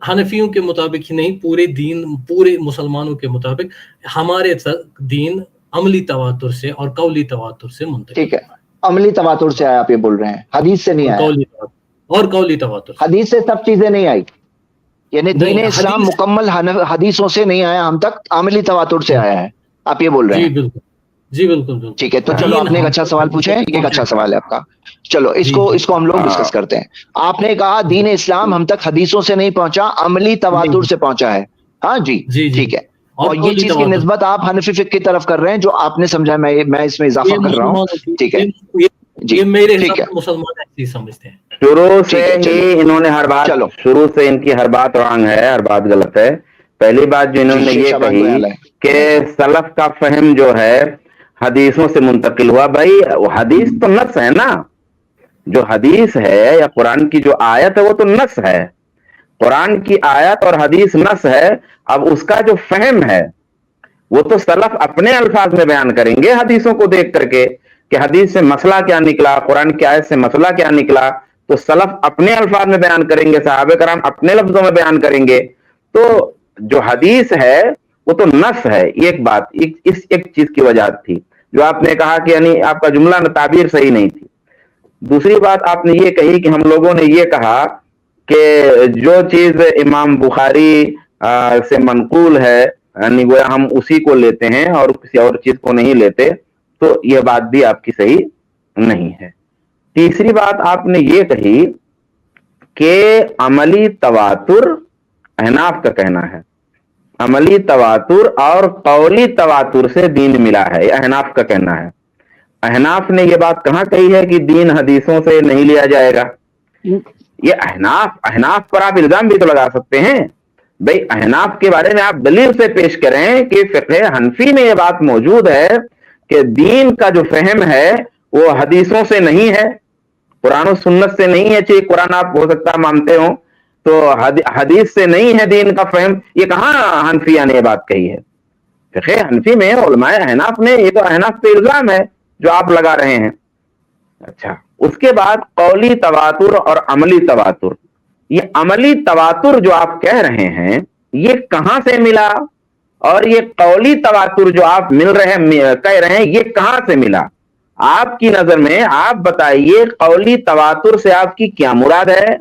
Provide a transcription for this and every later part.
حنفیوں کے مطابق ہی نہیں، پورے دین، پورے مسلمانوں کے مطابق ہمارے دین عملی تواتر سے اور قولی تواتر سے منتقل. ٹھیک ہے، عملی تواتر سے آیا، آپ یہ بول رہے ہیں، حدیث سے نہیں آیا. اور قولی تواتر، حدیث سے سب چیزیں نہیں آئی، یعنی دین اسلام مکمل حدیثوں سے نہیں آیا ہم تک، عملی تواتر سے آیا ہے، آپ یہ بول رہے ہیں. جی بالکل، جی بالکل. ٹھیک ہے، تو چلو آپ نے ایک اچھا سوال پوچھا ہے، ایک اچھا سوال ہے آپ کا. چلو اس کو ہم لوگ ڈسکس کرتے ہیں. آپ نے کہا دین اسلام ہم تک حدیثوں سے نہیں پہنچا، عملی تواتر سے پہنچا ہے. ہاں جی ٹھیک ہے. اور یہ چیز کی نسبت آپ حنفی فقہ کی طرف کر رہے ہیں، جو آپ نے سمجھا، میں اس میں اضافہ کر رہا ہوں. ٹھیک ہے جی، میرے حساب سے مسلمان ایسی سمجھتے ہیں. شروع سے ہی انہوں نے ہر بات، شروع سے ان کی ہر بات رانگ ہے، ہر بات غلط ہے. پہلی بات جو انہوں نے یہ کہی کہ سلف کا فہم جو ہے حدیثوں سے منتقل ہوا. بھائی حدیث تو نص ہے نا، جو حدیث ہے یا قرآن کی جو آیت ہے وہ تو نص ہے. قرآن کی آیت اور حدیث نص ہے. اب اس کا جو فہم ہے وہ تو سلف اپنے الفاظ میں بیان کریں گے حدیثوں کو دیکھ کر کے کہ حدیث سے مسئلہ کیا نکلا، قرآن کی آیت سے مسئلہ کیا نکلا. تو سلف اپنے الفاظ میں بیان کریں گے، صحابہ کرام اپنے لفظوں میں بیان کریں گے. تو جو حدیث ہے وہ تو نص ہے. ایک بات، اس ایک چیز کی وجہ تھی جو آپ نے کہا کہ یعنی آپ کا جملہ تعبیر صحیح نہیں تھی. دوسری بات آپ نے یہ کہی کہ ہم لوگوں نے یہ کہا کہ جو چیز امام بخاری سے منقول ہے یعنی وہ ہم اسی کو لیتے ہیں اور کسی اور چیز کو نہیں لیتے. تو یہ بات بھی آپ کی صحیح نہیں ہے. تیسری بات آپ نے یہ کہی کہ عملی تواتر، احناف کا کہنا ہے عملی تواتر اور قولی تواتر سے دین ملا ہے، یہ احناف کا کہنا ہے. احناف نے یہ بات کہاں کہی ہے کہ دین حدیثوں سے نہیں لیا جائے گا؟ یہ احناف پر آپ الزام بھی تو لگا سکتے ہیں. بھائی احناف کے بارے میں آپ دلیل سے پیش کریں کہ فقہ حنفی میں یہ بات موجود ہے کہ دین کا جو فہم ہے وہ حدیثوں سے نہیں ہے، قرآن و سنت سے نہیں ہے. چاہیے قرآن آپ ہو سکتا مانتے ہوں تو حدیث سے نہیں ہے دین کا فہم. یہ کہاں حنفیہ نے یہ بات کہی ہے؟ فقہ حنفی میں علماء احناف نے، یہ تو احناف پہ الزام ہے جو آپ لگا رہے ہیں. اچھا، اس کے بعد قولی تواتر اور عملی تواتر. یہ عملی تواتر جو آپ کہہ رہے ہیں یہ کہاں سے ملا، اور یہ قولی تواتر جو آپ کہہ رہے ہیں یہ کہاں سے ملا؟ آپ کی نظر میں آپ بتائیے قولی تواتر سے آپ کی کیا مراد ہے،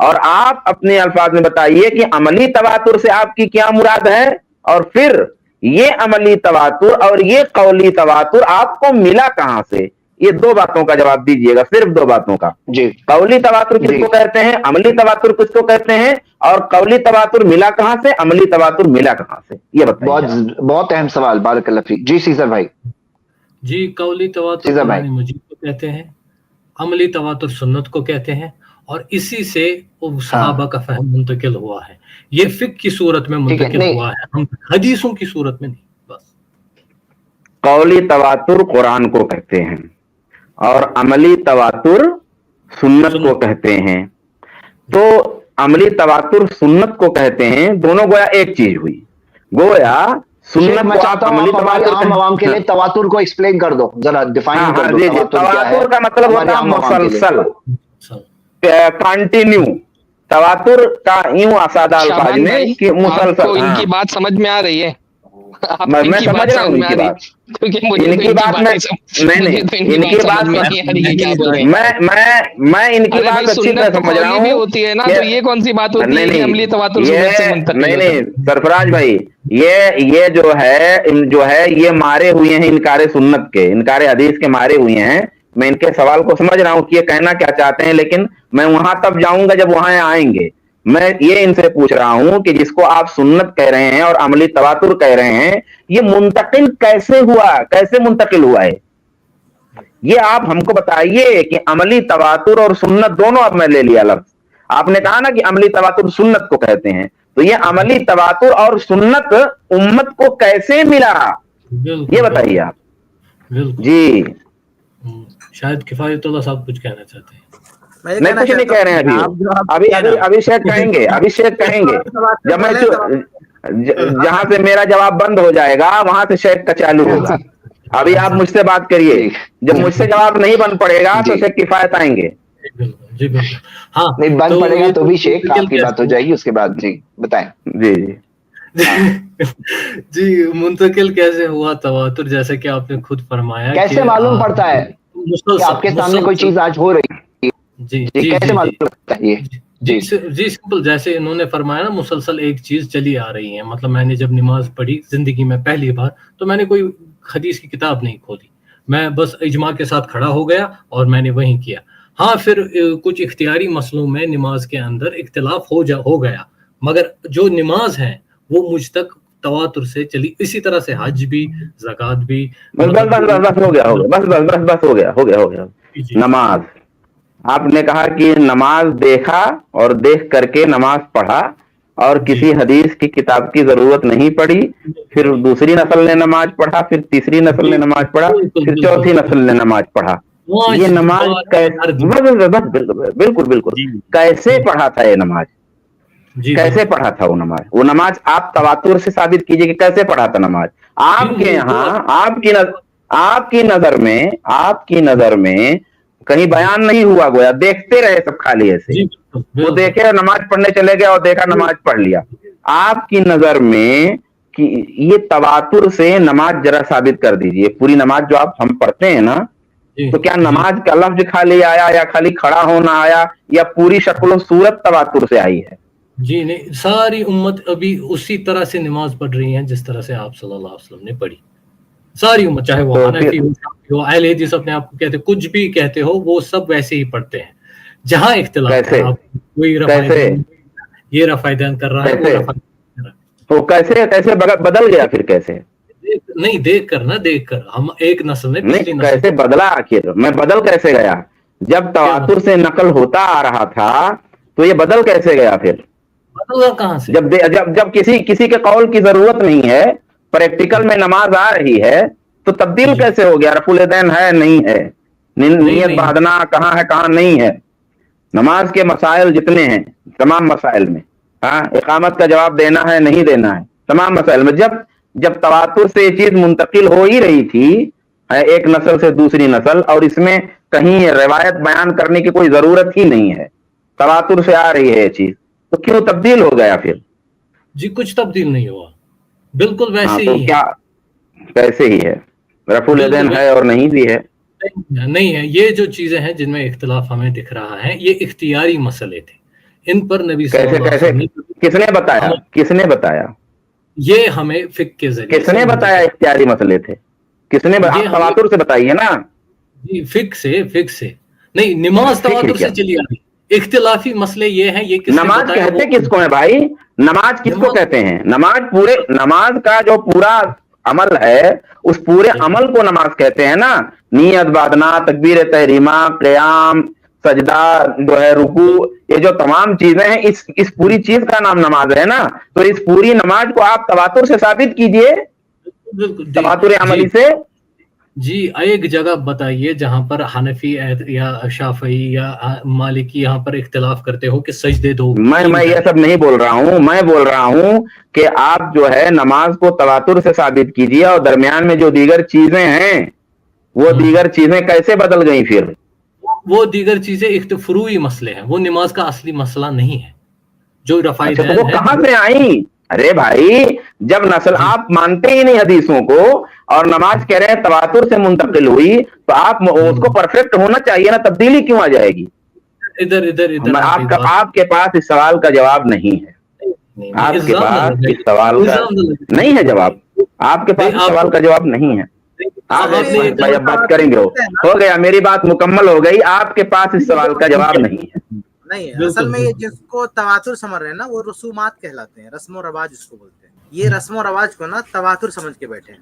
اور آپ اپنے الفاظ میں بتائیے کہ عملی تواتر سے آپ کی کیا مراد ہے. اور پھر یہ عملی تواتر اور یہ قولی تواتر آپ کو ملا کہاں سے؟ یہ دو باتوں کا جواب دیجئے گا، صرف دو باتوں کا. جی، قولی تواتر کس کو کہتے ہیں، عملی تواتر کس کو کہتے ہیں، اور قولی تواتر ملا کہاں سے، عملی تواتر ملا کہاں سے، یہ بتائیے. بہت اہم سوال، بارک اللہ فیک. جی سیزر بھائی. جی، قولی تواتر قرآن مجید کو کہتے ہیں، عملی تواتر سنت کو کہتے ہیں، اور اسی سے صحابہ کا فہم منتقل ہوا ہے. یہ فقہ کی صورت میں منتقل ہوا ہے، ہم حدیثوں کی صورت میں نہیں. بس قولی تواتر قرآن کو کہتے ہیں اور عملی تواتر سنت کو کہتے ہیں. تو عملی تواتر سنت کو کہتے ہیں، دونوں گویا ایک چیز ہوئی. گویا سنت میں چاہتا ہوں آپ ہمارے عام عوام کے لیے تواتر کو ایکسپلین کر دو، ذرا ڈیفائن کر دو. تواتر کا مطلب ہوتا ہے مسلسل، کنٹینیو. تواتر کا یوں اسادہ الفاظ میں کہ مسلسل. ان کی بات سمجھ میں آ رہی ہے؟ میں سمجھ رہا ہوں ان کی بات، ان کی بات میں ان کی بات میں ان کی بات اچھی طرح سمجھ رہا ہوں. ہوتی ہے نا، تو یہ کون سی بات ہوتی ہے عملی تواتر سنت سے منتقل؟ نہیں سرفراز بھائی، یہ جو ہے یہ مارے ہوئے ہیں انکار سنت کے، انکار حدیث کے مارے ہوئے ہیں. میں ان کے سوال کو سمجھ رہا ہوں کہ یہ کہنا کیا چاہتے ہیں، لیکن میں وہاں تب جاؤں گا جب وہاں آئیں گے. میں یہ ان سے پوچھ رہا ہوں کہ جس کو آپ سنت کہہ رہے ہیں اور عملی تواتر کہہ رہے ہیں، یہ منتقل کیسے ہوا، کیسے منتقل ہوا ہے؟ یہ آپ ہم کو بتائیے کہ عملی تواتر اور سنت دونوں، اب میں لے لیا لفظ، آپ نے کہا نا کہ عملی تواتر سنت کو کہتے ہیں، تو یہ عملی تواتر اور سنت امت کو کیسے ملا، یہ بتائیے آپ. جی شاید کفایت اللہ صاحب کچھ کہنا چاہتے ہیں. میں کچھ نہیں کہہ رہے ہیں، ابھی شیخ کہیں گے جب میں جہاں سے میرا جواب بند ہو جائے گا وہاں سے شیخ کا چالو ہوگا. ابھی آپ مجھ سے بات کریے، جب مجھ سے جواب نہیں بن پڑے گا تو شیخ کفایت آئیں گے. جی بالکل. ہاں نہیں بند پڑے گا تو بھی شیخ آپ کی بات ہو جائے گی اس کے بعد. جی بتائیں. جی جی جی منتقل کیسے ہوا تواتر؟ جیسے کہ آپ نے خود فرمایا کیسے معلوم پڑتا ہے کہ آپ کے سامنے کوئی چیز آج ہو رہی ہے؟ جی جی کیسے جی معلوم پڑتا ہے یہ؟ جی جی سمپل، جیسے انہوں نے فرمایا نا مسلسل ایک چیز چلی آ رہی ہے. مطلب میں نے جب نماز پڑھی زندگی میں پہلی بار تو میں نے کوئی حدیث کی کتاب نہیں کھولی، میں بس اجماع کے ساتھ کھڑا ہو گیا اور میں نے وہیں کیا. ہاں پھر کچھ اختیاری مسئلوں میں نماز کے اندر اختلاف ہو گیا، مگر جو نماز ہے وہ مجھ تک تواتر سے چلی. اسی طرح سے حج بھی، زکوٰۃ بھی. بس بس بس بس بس ہو گیا بس بس بس بس ہو گیا. نماز آپ نے کہا کہ نماز دیکھا اور دیکھ کر کے نماز پڑھا اور کسی حدیث کی کتاب کی ضرورت نہیں پڑی. پھر دوسری نسل نے نماز پڑھا، پھر تیسری نسل نے نماز پڑھا، پھر چوتھی نسل نے نماز پڑھا. یہ نماز بالکل بالکل کیسے پڑھا تھا یہ نماز؟ کیسے پڑھا تھا وہ نماز؟ وہ نماز آپ تواتر سے ثابت کیجئے کہ کیسے پڑھا تھا نماز. آپ کے یہاں آپ کی نظر میں کہیں بیان نہیں ہوا، گویا دیکھتے رہے سب خالی ایسے. وہ دیکھے اور نماز پڑھنے چلے گئے اور دیکھا نماز پڑھ لیا. آپ کی نظر میں کہ یہ تواتر سے نماز ذرا ثابت کر دیجئے. پوری نماز جو ہم پڑھتے ہیں نا، تو کیا نماز کا لفظ خالی آیا یا خالی کھڑا ہونا آیا یا پوری شکل و صورت تواتر سے آئی ہے؟ جی نہیں، ساری امت ابھی اسی طرح سے نماز پڑھ رہی ہے جس طرح سے آپ صلی اللہ علیہ وسلم نے پڑھی. ساری امت، چاہے وہ حنفی ہو، اہل حدیث اپنے آپ کو کہتے، کچھ بھی کہتے ہو، وہ سب ویسے ہی پڑھتے ہیں. جہاں اختلاف ہے کوئی یہ رفع دین کر رہا ہے، وہ رفع کر رہا ہے. تو کیسے بدل گیا پھر؟ کیسے نہیں دیکھ کر نا، دیکھ کر ہم ایک نسل نے پچھلی نسل کیسے بدلا؟ آخر میں بدل کیسے گیا؟ جب تواتر سے نقل ہوتا آ رہا تھا تو یہ بدل کیسے گیا؟ پھر بدلا کہاں سے؟ جب کسی کے قول کی ضرورت نہیں ہے، پریکٹیکل میں نماز آ رہی ہے، تو تبدیل کیسے ہو گیا؟ رفع الیدین ہے نہیں ہے، نیت بہادنا کہاں ہے کہاں نہیں ہے. نماز کے مسائل جتنے ہیں تمام مسائل میں، اقامت کا جواب دینا ہے نہیں دینا ہے، تمام مسائل میں جب تواتر سے یہ چیز منتقل ہو ہی رہی تھی ایک نسل سے دوسری نسل، اور اس میں کہیں روایت بیان کرنے کی کوئی ضرورت ہی نہیں ہے، تواتر سے آ رہی ہے یہ چیز، تو کیوں تبدیل ہو گیا پھر؟ جی کچھ تبدیل نہیں ہوا، بالکل ویسے ہی ہے. کیسے ہی ہے؟ رفع الیدین ہے اور نہیں بھی ہے؟ نہیں ہے. یہ جو چیزیں ہیں جن میں اختلاف ہمیں دکھ رہا ہے، یہ اختیاری مسئلے تھے. ان پر نبی صلی اللہ علیہ وسلم کس نے بتایا؟ یہ ہمیں فقہ کے ذریعے کس نے بتایا اختیاری مسئلے تھے؟ کس نے تواتر سے بتائیے نا. جی فقہ سے نہیں، نماز تواتر سے چلی آ رہی. اختلافی مسئلے یہ ہیں، یہ نماز کہتے کس کو ہے بھائی؟ نماز کس کو کہتے ہیں؟ نماز کا جو پورا عمل ہے، اس پورے عمل کو نماز کہتے ہیں نا. نیت بادنا، تکبیر تحریمہ، قیام، سجدہ جو ہے، رکوع، یہ جو تمام چیزیں ہیں، اس پوری چیز کا نام نماز ہے نا. تو اس پوری نماز کو آپ تواتر سے ثابت کیجئے، تواتر عملی سے. جی ایک جگہ بتائیے جہاں پر حنفی یا شافعی یا مالکی یہاں پر اختلاف کرتے ہو کہ سجدے دو. میں یہ سب نہیں بول رہا ہوں، میں بول رہا ہوں کہ آپ جو ہے نماز کو تواتر سے ثابت کیجئے، اور درمیان میں جو دیگر چیزیں ہیں وہ دیگر چیزیں کیسے بدل گئیں پھر؟ وہ دیگر چیزیں فروعی مسئلے ہیں، وہ نماز کا اصلی مسئلہ نہیں ہے جو رفع دین ہے. وہ کہاں سے آئیں؟ ارے بھائی، جب نسل آپ مانتے ہی نہیں حدیثوں کو اور نماز کہہ رہے ہیں تواتر سے منتقل ہوئی، تو آپ اس کو پرفیکٹ ہونا چاہیے نا، تبدیلی کیوں آ جائے گی؟ ادھر آپ کے پاس اس سوال کا جواب نہیں ہے. آپ کے پاس اس سوال کا نہیں ہے جواب. آپ کے پاس اس سوال کا جواب نہیں ہے. آپ بات کریں گے، ہو گیا، میری بات مکمل ہو گئی. آپ کے پاس اس سوال کا جواب نہیں ہے. نہیں، اصل میں یہ جس کو تواتر سمجھ رہے ہیں نا، وہ رسومات کہلاتے ہیں، رسم و رواج اس کو بولتے ہیں. یہ رسم و رواج کو نا تواتر سمجھ کے بیٹھے ہیں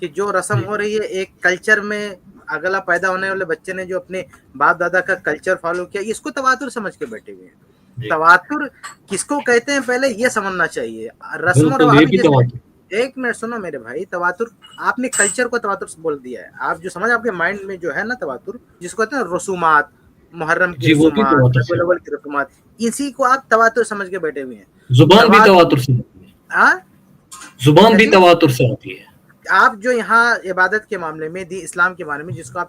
کہ جو رسم ہو رہی ہے ایک کلچر میں، اگلا پیدا ہونے والے بچے نے جو اپنے باپ دادا کا کلچر فالو کیا، اس کو تواتر سمجھ کے بیٹھے ہوئے ہیں. تواتر کس کو کہتے ہیں پہلے یہ سمجھنا چاہیے. رسم و رواج، ایک منٹ سنو میرے بھائی. تواتر آپ نے کلچر کو تواتر بول دیا ہے. آپ جو سمجھ آپ کے مائنڈ میں جو ہے نا تواتر، جس کو کہتے ہیں رسومات، محرم کی رسومات، ربیع الاول کی رسومات، اسی کو آپ تواتر سمجھ کے بیٹھے ہوئے ہیں. زبان بھی تواتر سے ہوتی ہے. زبان بھی تواتر سے ہوتی ہے. آپ جو یہاں عبادت کے معاملے میں، اسلام کے معاملے میں جس کو آپ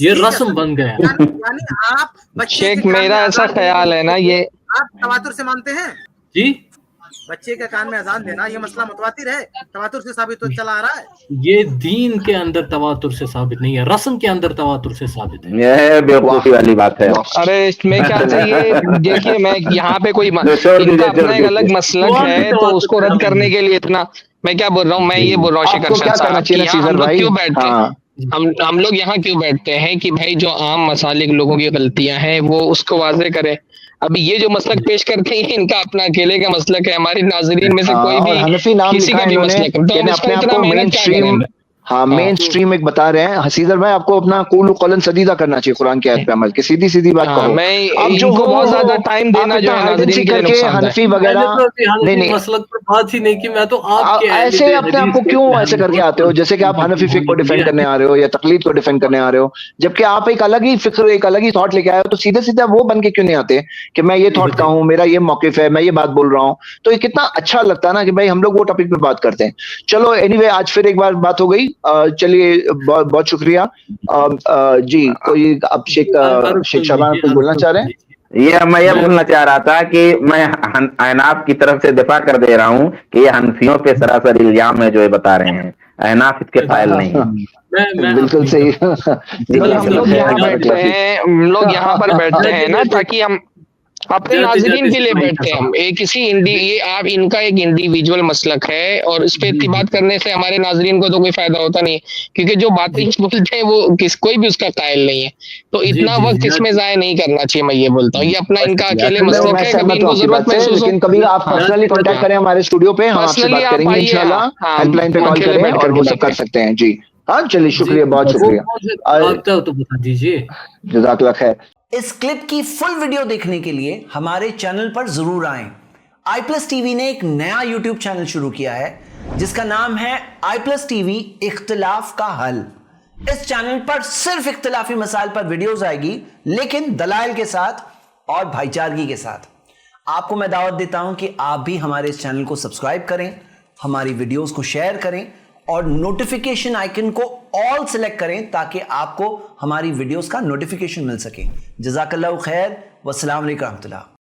یہ رسم بن گیا. یعنی آپ شیخ میرا ایسا خیال ہے نا، یہ آپ تواتر سے مانتے ہیں جی بچے کے کان میں اذان دینا یہ مسئلہ متواتر ہے، تواتر سے ثابت چلا آ رہا ہے؟ یہ دین کے اندر تواتر سے ثابت نہیں ہے، رسم کے اندر تواتر سے ثابت ہے. یہ بیوقوفی والی بات ہے. ارے میں کیا چاہیے، دیکھیے میں یہاں پہ کوئی ان کا اپنا ایک الگ مسلک ہے تو اس کو رد کرنے کے لیے اتنا میں کیا بول رہا ہوں، میں یہ بول رہا ہوں شیخر شاہ صاحب کہ یہاں ہم لوگ کیوں بیٹھتے ہیں، ہم لوگ یہاں کیوں بیٹھتے ہیں کہ بھائی جو عام مسالک لوگوں کی غلطیاں ہیں وہ اس کو واضح کریں. ابھی یہ جو مسلک پیش کرتے ہیں ان کا اپنا اکیلے کا مسلک ہے، ہماری ناظرین میں سے کوئی بھی حنفی نام کسی لکھا کا ہے بھی انہوں نے مسلک ہے تو کہ اس کا اپنے آپ اتنا کو مین محنت کیا اسٹریم، کریں. ہاں مین اسٹریم ایک بتا رہے ہیں. حسیدر بھائی آپ کو اپنا قول و قولن سدیدہ کرنا چاہیے قرآن کی آیت پہ عمل، کہ سیدھی سیدھی بات کہو. اب جو وہ زیادہ ٹائم دینا جو ہے ناظرین کے لیے نقصان حنفی وغیرہ نہیں مسلک پر بات ہی نہیں کی. میں تو آپ کے ایسے اپنے آپ کو کیوں ایسے کر کے آتے ہو جیسے کہ آپ حنفی فقہ کو ڈیفینڈ کرنے آ رہے ہو یا تقلید کو ڈیفینڈ کرنے آ رہے ہو، جبکہ آپ ایک الگ ہی فکر، ایک الگ ہی تھاٹ لے کے آئے ہو. تو سیدھے سیدھے وہ بن کے کیوں نہیں آتے کہ میں یہ تھاٹ کا ہوں، میرا یہ موقف ہے، میں یہ بات بول رہا ہوں. تو یہ کتنا اچھا لگتا ہے نا کہ بھائی ہم لوگ وہ ٹاپک پہ بات کرتے ہیں. چلو اینی وے آج پھر ایک بار بات ہو گئی. چلیے بہت شکریہ. جی کوئی اب شیخ شعبان کچھ بولنا چاہ رہے ہیں؟ یہ میں یہ بولنا چاہ رہا تھا کہ میں احناف کی طرف سے دفاع کر دے رہا ہوں کہ یہ حنفیوں پہ سراسر الزام ہے جو یہ بتا رہے ہیں، احناف اس کے قائل نہیں ہیں. بالکل صحیح. ہم لوگ یہاں بیٹھتے ہیں، ہم لوگ یہاں پر بیٹھتے ہیں نا تاکہ ہم اپنے ناظرین کے لیے بیٹھتے ہیں. ہم کسی یہ آپ ان کا ایک انڈیویجول مسلک ہے اور اس پہ اتباع کرنے سے ہمارے ناظرین کو تو کوئی فائدہ ہوتا نہیں، کیونکہ جو باتیں بولتے ہیں وہ کوئی بھی اس کا قائل نہیں ہے. تو اتنا وقت اس میں ضائع نہیں کرنا چاہیے. میں یہ بولتا ہوں یہ اپنا ان کا اکیلے مسلک ہے، کبھی ان کو ضرورت محسوس ہو لیکن کبھی آپ پرسنلی کانٹیکٹ کریں ہمارے اسٹوڈیو پہ، ہم آپ سے بات کریں گے انشاءاللہ. ہیلپ لائن پہ کال کریں اور وہ سب کر سکتے ہیں. جی ہاں چلیے شکریہ، بہت شکریہ. تو بتا دیجیے. جزاک اللہ خیر. اس کلپ کی فل ویڈیو دیکھنے کے لیے ہمارے چینل پر ضرور آئیں. آئی پلس ٹی وی نے ایک نیا یوٹیوب چینل شروع کیا ہے جس کا نام ہے آئی پلس ٹی وی اختلاف کا حل. اس چینل پر صرف اختلافی مسائل پر ویڈیوز آئے گی، لیکن دلائل کے ساتھ اور بھائی چارگی کے ساتھ. آپ کو میں دعوت دیتا ہوں کہ آپ بھی ہمارے اس چینل کو سبسکرائب کریں، ہماری ویڈیوز کو شیئر کریں اور نوٹیفیکیشن آئیکن کو آل سلیکٹ کریں تاکہ آپ کو ہماری ویڈیوز کا نوٹیفیکیشن مل سکے. جزاک اللہ خیر، والسلام علیکم ورحمۃ اللہ.